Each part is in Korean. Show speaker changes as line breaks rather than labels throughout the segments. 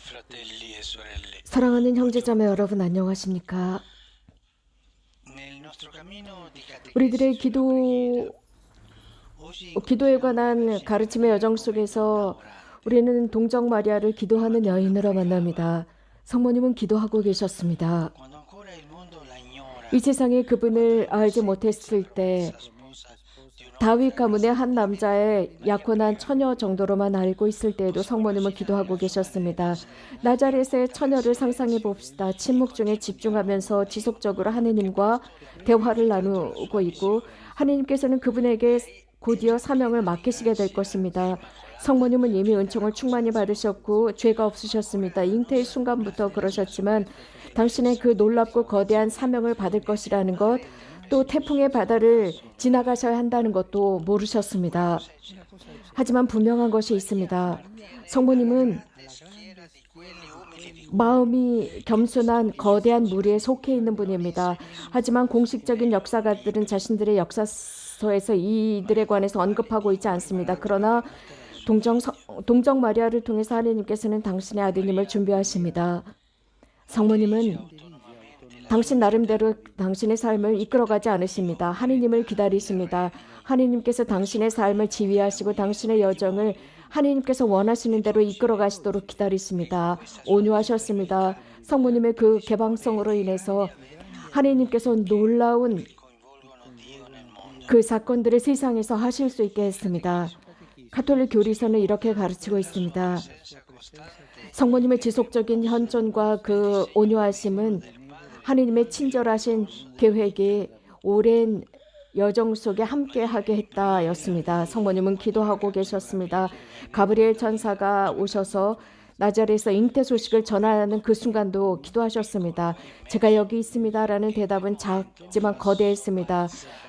fratelli e sorelle.
사랑하는 형제자매 여러분 안녕하십니까?
Nel nostro cammino di
우리들의
catechesi sulla preghiera, oggi
기도에
incontriamo una
관한
Vergine
가르침의
Maria
여정
come
속에서
donna orante.
우리는 동정 마리아를
Una
기도하는
mattina
여인으로
pregava,
만납니다. 성모님은 기도하고 계셨습니다.
quando ancora il mondo la
이
ignora,
세상에
quando
그분을
è
알지
presente
못했을
sa
때
promessa sposa di un uomo
다윗 가문의 한
straordinario
남자의
di Maria
약혼한
pregava.
처녀 정도로만 알고 있을 때에도
Possiamo
성모님은
immaginare
기도하고
la giovane
계셨습니다.
donnina che
나자렛의
racconta per
처녀를 상상해
silenzio
봅시다.
di
침묵 중에
quanti
집중하면서
congiuri
지속적으로
che
하느님과
pastor
대화를
intanto la
나누고
sua
있고
missione.
하느님께서는 그분에게
Lei è
곧이어
già
사명을
piena di
맡기시게 될
grazia
것입니다.
immacolata,
성모님은 이미
fin dalla
은총을 충만히
concezione.
받으셨고 죄가 없으셨습니다.
Ora
잉태의
non
순간부터
appena sia
그러셨지만
scoperto che
당신의
essa
그 놀랍고 거대한
salvazione
사명을 받을
è
것이라는 것,
madre della
또
Chiesa,
태풍의 바다를
solo lo
지나가셔야 한다는 것도
una
모르셨습니다.
cosa è certa,
하지만 분명한 것이
Maria
있습니다.
appartiene alla
성모님은
grande schiera di quelli umili di cuore
마음이
che nel
겸손한 거대한
sodalizio
무리에 속해 있는
non
분입니다.
inseriscono
하지만 공식적인
nei loro
역사가들은
libri,
자신들의 역사서에서
ma
이들에 관해서
dalle
언급하고 있지
lingue
않습니다.
imparate
그러나
attraverso il suo
동정,
messaggio.
동정 마리아를 통해서 하느님께서는 당신의 아드님을
Maria
준비하십니다.
non dirige
성모님은
autonomamente la sua
당신
vita,
나름대로 당신의 삶을
la sua
이끌어가지
vita di
않으십니다. 하느님을
comunità del
기다리십니다.
regno,
하느님께서
il suo
당신의 삶을
cammino da
지휘하시고 당신의
unissono di
여정을
voi
하느님께서 원하시는
e
대로 이끌어
conoscerete
가시도록 기다리십니다.
questa sua
온유하셨습니다.
disponibilità
성모님의
che
그
dispone
개방성으로
di
인해서
grandi eventi
하느님께서 놀라운
che coinvolgono Dio nel mondo.
그 사건들을 세상에서 하실 수 있게 했습니다. 가톨릭 교리서는 이렇게 가르치고
La sua
있습니다.
presenza costante
성모님의
e
지속적인
rigorosa
현존과
è
그
segno
온유하심은
del Padre
하느님의 친절하신
misericordioso
계획이 오랜 여정 속에 함께하게 했다였습니다. 성모님은 기도하고 계셨습니다. 가브리엘 천사가 오셔서 나자렛에서 잉태 소식을 전하는 그 순간도 기도하셨습니다. 제가 여기 있습니다라는 대답은 작지만 거대했습니다.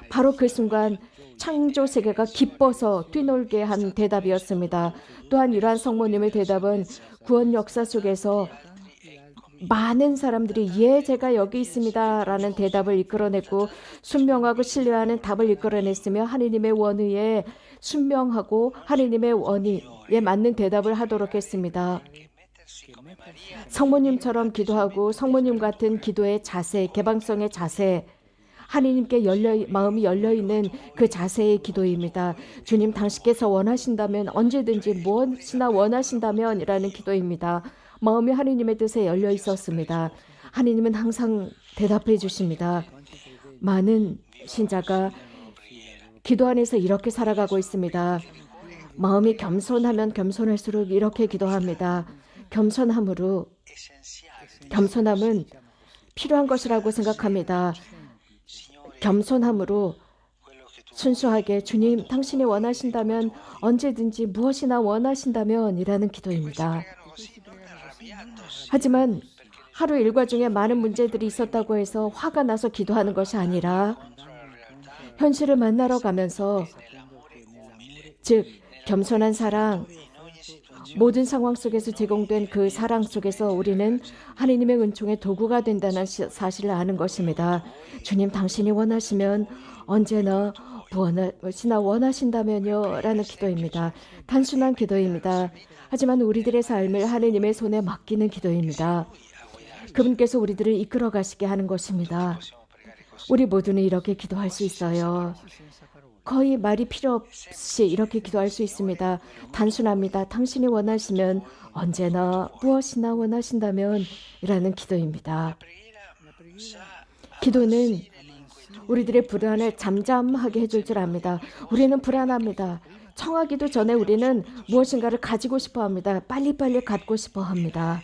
바로 그 순간 창조 세계가 기뻐서 뛰놀게 한 대답이었습니다. 또한 이러한 성모님의 대답은 구원 역사 속에서 많은 사람들이 예, 제가 여기 있습니다라는 대답을 이끌어냈고 순명하고 신뢰하는 답을 이끌어냈으며 하느님의 원의에 순명하고 하느님의 원의에 맞는 대답을 하도록 했습니다.
che mettersi come Maria
성모님처럼 기도하고 성모님 같은 기도의 자세, 개방성의 자세, 하느님께 마음이 열려있는 그 자세의 기도입니다. 주님 당신께서 원하신다면 언제든지 무엇이나 원하신다면 이라는 기도입니다. 마음이 하느님의 뜻에 열려 있었습니다. 하느님은 항상 대답해 주십니다. 많은 신자가 기도 안에서 이렇게 살아가고 있습니다. 마음이 겸손하면 겸손할수록 이렇게 기도합니다. 겸손함은 필요한 것이라고 생각합니다. 겸손함으로 순수하게 주님 당신이 원하신다면 언제든지 무엇이나 원하신다면 이라는 기도입니다. 하지만 하루 일과 중에 많은 문제들이 있었다고 해서 화가 나서 기도하는 것이 아니라 현실을 만나러 가면서 즉 겸손한 사랑, 모든 상황 속에서 제공된 그 사랑 속에서 우리는 하느님의 은총의 도구가 된다는 사실을 아는 것입니다. 주님 당신이 원하시면 언제나 무엇이나 원하신다면요 라는 기도입니다. 단순한 기도입니다. 하지만 우리들의 삶을 하느님의 손에 맡기는 기도입니다. 그분께서 우리들을 이끌어 가시게 하는 것입니다. 우리 모두는 이렇게 기도할 수 있어요. 거의 말이 필요 없이 이렇게 기도할 수 있습니다. 단순합니다. 당신이 원하시면 언제나 무엇이나 원하신다면 이라는 기도입니다. 기도는 우리들의 불안을 잠잠하게 해줄 줄 압니다. 우리는 불안합니다. 청하기도 전에 우리는 무엇인가를 가지고 싶어 합니다. 빨리빨리 갖고 싶어 합니다.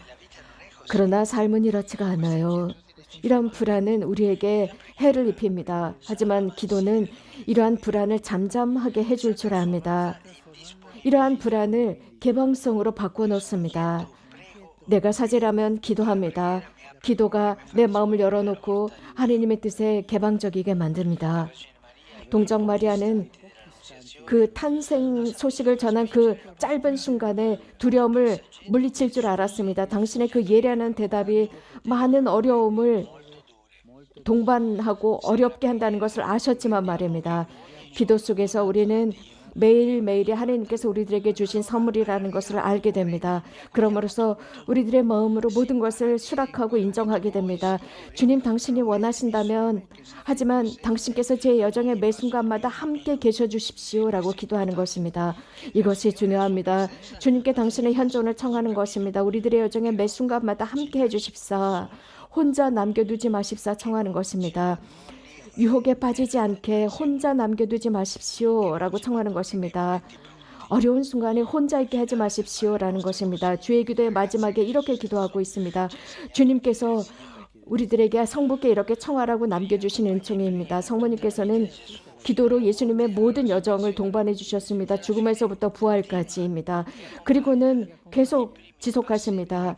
그러나 삶은 이렇지가 않아요. 이런 불안은 우리에게 해를 입힙니다. 하지만 기도는 이러한 불안을 잠잠하게 해줄 줄 압니다. 이러한 불안을 개방성으로 바꿔놓습니다. 내가 사제라면 기도합니다. 기도가 내 마음을 열어놓고 하느님의 뜻에 개방적이게 만듭니다. 동정 마리아는 그 탄생 소식을 전한 그 짧은 순간에 두려움을 물리칠 줄 알았습니다. 당신의 그 예리한 대답이 많은 어려움을 동반하고 어렵게 한다는 것을 아셨지만 말입니다. 기도 속에서 우리는 매일매일이 하나님께서 우리들에게 주신 선물이라는 것을 알게 됩니다. 그러므로써 우리들의 마음으로 모든 것을 수락하고 인정하게 됩니다. 주님, 당신이 원하신다면, 하지만 당신께서 제 여정의 매 순간마다 함께 계셔 주십시오라고 기도하는 것입니다. 이것이 중요합니다. 주님께 당신의 현존을 청하는 것입니다. 우리들의 여정의 매 순간마다 함께 해주십사, 혼자 남겨두지 마십사 청하는 것입니다. 유혹에 빠지지 않게 혼자 남겨두지 마십시오라고 청하는 것입니다. 어려운 순간에 혼자 있게 하지 마십시오라는 것입니다. 주의 기도의 마지막에 이렇게 기도하고 있습니다. 주님께서 우리들에게 성부께 이렇게 청하라고 남겨주신 은총입니다. 성모님께서는 기도로 예수님의 모든 여정을 동반해 주셨습니다. 죽음에서부터 부활까지입니다. 그리고는 계속 지속하십니다.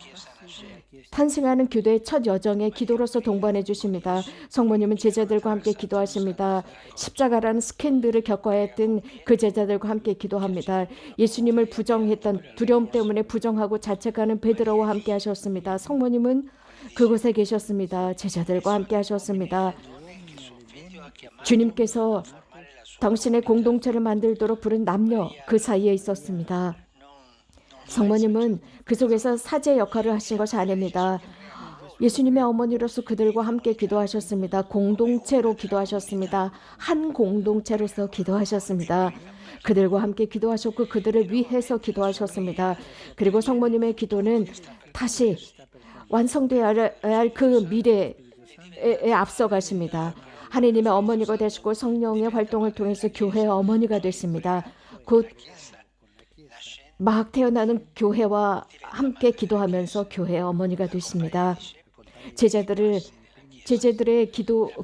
탄생하는 교대의 첫 여정에 기도로서 동반해 주십니다. 성모님은 제자들과 함께 기도하십니다. 십자가라는 스캔들을 겪어야 했던 그 제자들과 함께 기도합니다. 예수님을 부정했던 두려움 때문에 부정하고 자책하는 베드로와 함께 하셨습니다. 성모님은 그곳에 계셨습니다. 제자들과 함께 하셨습니다. 주님께서 당신의 공동체를 만들도록 부른 남녀 그 사이에 있었습니다. 성모님은 그 속에서 사제 역할을 하신 것이 아닙니다. 예수님의 어머니로서 그들과 함께 기도하셨습니다. 공동체로 기도하셨습니다. 한 공동체로서 기도하셨습니다. 그들과 함께 기도하셨고 그들을 위해서 기도하셨습니다. 그리고 성모님의 기도는 다시 완성되어야 할 그 미래에 앞서가십니다. 하나님의 어머니가 되시고 성령의 활동을 통해서 교회의 어머니가 되십니다. 곧 막 태어나는 교회와 함께 기도하면서 교회의 어머니가 되십니다. 제자들의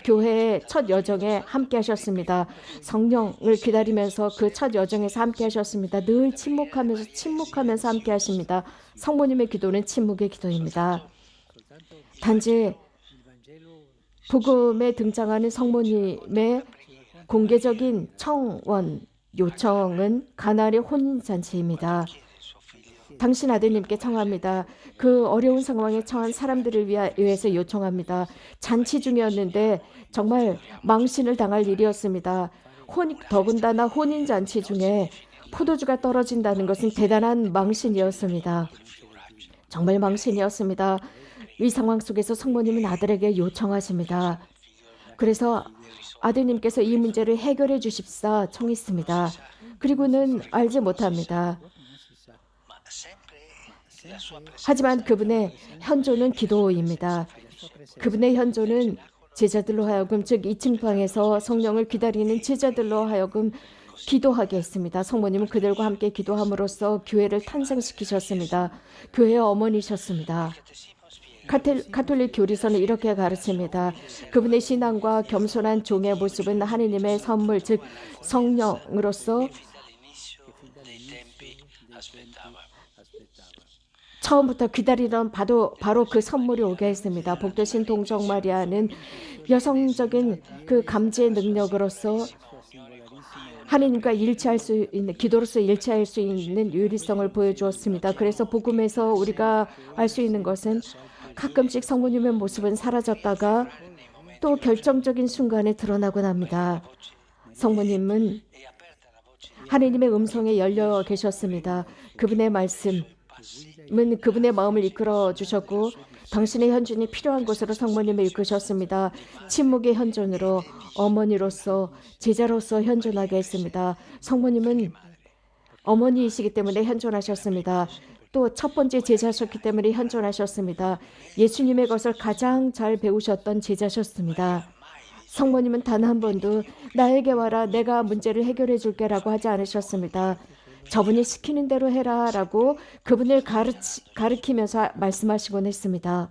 교회의 첫 여정에 함께 하셨습니다. 성령을 기다리면서 그 첫 여정에서 함께 하셨습니다. 늘 침묵하면서 함께 하십니다. 성모님의 기도는 침묵의 기도입니다. 단지 복음에 등장하는 성모님의 공개적인 청원, 요청은 가나안의 혼인잔치입니다. 당신 아드님께 청합니다. 그 어려운 상황에 처한 사람들을 위해서 요청합니다. 잔치 중이었는데 정말 망신을 당할 일이었습니다. 더군다나 혼인잔치 중에 포도주가 떨어진다는 것은 대단한 망신이었습니다. 정말 망신이었습니다. 이 상황 속에서 성모님은 아들에게 요청하십니다. 그래서 아드님께서 이 문제를 해결해 주십사 청했습니다. 그리고는 알지 못합니다. 하지만 그분의 현존은 기도입니다. 그분의 현존은 제자들로 하여금, 즉 2층 방에서 성령을 기다리는 제자들로 하여금 기도하게 했습니다. 성모님은 그들과 함께 기도함으로써 교회를 탄생시키셨습니다. 교회의 어머니셨습니다. 가톨릭 교리서는 이렇게 가르칩니다. 그분의 신앙과 겸손한 종의 모습은 하느님의 선물, 즉 성령으로서 처음부터 기다리던 바로 그 선물이 오게 했습니다. 복되신 동정 마리아는 여성적인 그 감지의 능력으로서 하나님과 일치할 수 있는, 기도로서 일치할 수 있는 유일성을 보여주었습니다. 그래서 복음에서 우리가 알 수 있는 것은 가끔씩 성모님의 모습은 사라졌다가 또 결정적인 순간에 드러나곤 합니다. 성모님은 하나님의 음성에 열려 계셨습니다. 그분의 말씀은 그분의 마음을 이끌어 주셨고 당신의 현존이 필요한 곳으로 성모님을 이끄셨습니다. 침묵의 현존으로 어머니로서 제자로서 현존하게 했습니다. 성모님은 어머니이시기 때문에 현존하셨습니다. 또 첫 번째 제자셨기 때문에 현존하셨습니다. 예수님의 것을 가장 잘 배우셨던 제자셨습니다. 성모님은 단 한 번도 나에게 와라, 내가 문제를 해결해 줄게라고 하지 않으셨습니다. 저분이 시키는 대로 해라라고 그분을 가르치면서 말씀하시곤 했습니다.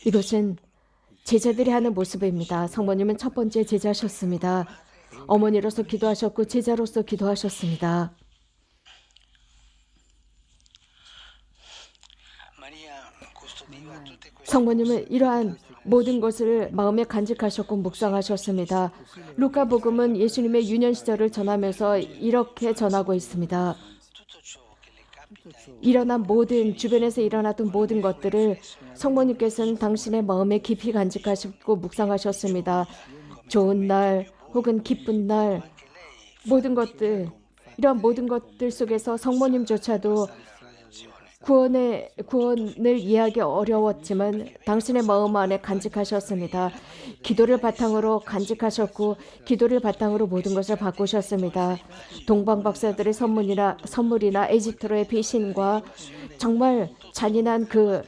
이것은 제자들이 하는 모습입니다. 성모님은 첫 번째 제자셨습니다. 어머니로서 기도하셨고 제자로서 기도하셨습니다. 성모님은 이러한 모든 것을 마음에 간직하셨고 묵상하셨습니다. 루카복음은 예수님의 유년 시절을 전하면서 이렇게 전하고 있습니다. 주변에서 일어났던 모든 것들을 성모님께서는 당신의 마음에 깊이 간직하시고 묵상하셨습니다. 좋은 날 혹은 기쁜 날 모든 것들, 이런 모든 것들 속에서 성모님조차도 구원을 이해하기 어려웠지만 당신의 마음 안에 간직하셨습니다. 기도를 바탕으로 간직하셨고 기도를 바탕으로 모든 것을 바꾸셨습니다. 동방 박사들의 선물이나 에집트로의 비신과 정말 잔인한 그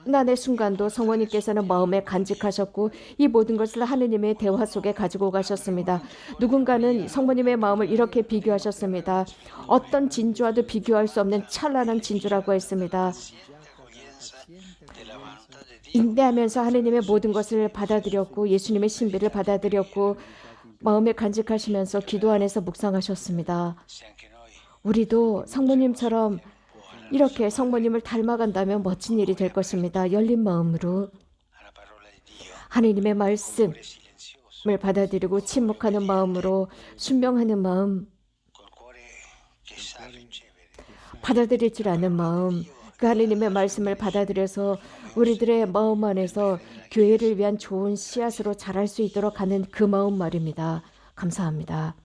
난의 순간도 성모님께서는 마음에 간직하셨고 이 모든 것을 하느님의 대화 속에 가지고 가셨습니다. 누군가는 성모님의 마음을 이렇게 비교하셨습니다. 어떤 진주와도 비교할 수 없는 찬란한 진주라고 했습니다. 인내하면서 하느님의 모든 것을 받아들였고 예수님의 신비를 받아들였고 마음에 간직하시면서 기도 안에서 묵상하셨습니다. 우리도 성모님처럼 이렇게 성모님을 닮아간다면 멋진 일이 될 것입니다. 열린 마음으로 하느님의 말씀을 받아들이고 침묵하는 마음으로 순명하는 마음, 받아들일 줄 아는 마음, 그 하느님의 말씀을 받아들여서 우리들의 마음 안에서 교회를 위한 좋은 씨앗으로 자랄 수 있도록 하는 그 마음 말입니다. 감사합니다.